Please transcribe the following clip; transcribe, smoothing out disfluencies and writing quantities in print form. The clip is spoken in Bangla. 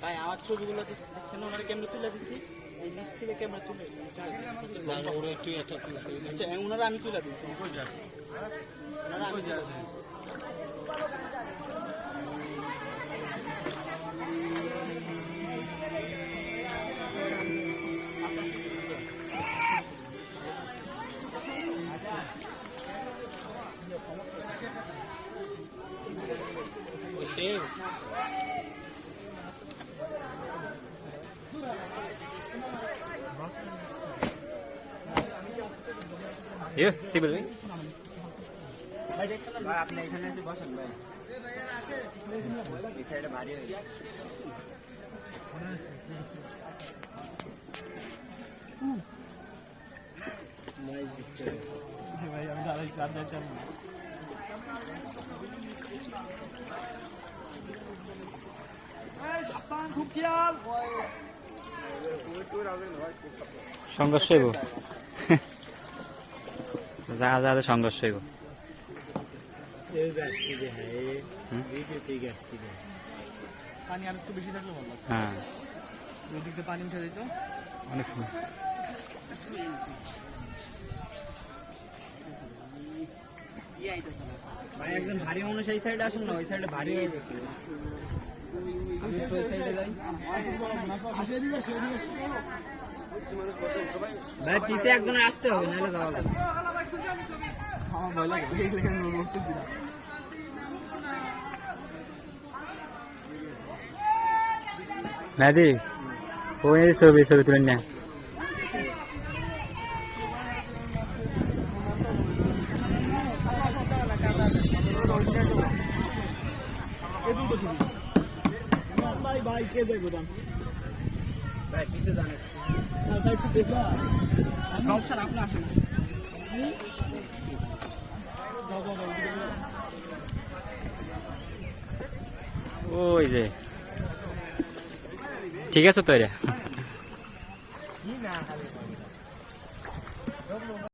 ভাই আমার ছবিগুলো দেখছেন ওনারা ক্যামেরা তুলে দিছি এই নিচ থেকে ক্যামেরা তুলে ওরা একটু এটা তুলছে আচ্ছা ওনারা আমি তুলে দিই ওনারা আমি শেষ ये सिबिल भाई ভাই দেখছেন না ভাই আপনি এখানে এসে বসেন ভাই এই সাইডে ভারী হয়ে যায় ভাই আমি দাঁড়াই ক্লাব যাচ্ছি খুব খেয়াল সংঘর্ষ হইব জায়গা জায়গাতে সংঘর্ষ হইব পানি আর একটু বেশি থাকলে ভালো হ্যাঁ ওই দিক দিয়ে পানি উঠে যেত অনেক ভাই একজন ভারী মানুষ এই সাইডে আসুন না ওই সাইডে ভারী হয়ে গেছে আমি তো ওই সাইডে যাই ভাই পিছে একজনের আসতে হবে নাহলে যাওয়া যাবে আমার ভয় লাগে উঠতেছি না মেহেদি ওই ছবি ছবি তুলেন না ভাই ভাই কে যায় গোদাম ভাই পিছে জানে সমস্যা আপনি আসেন ওই যে ঠিক আছে তো এটা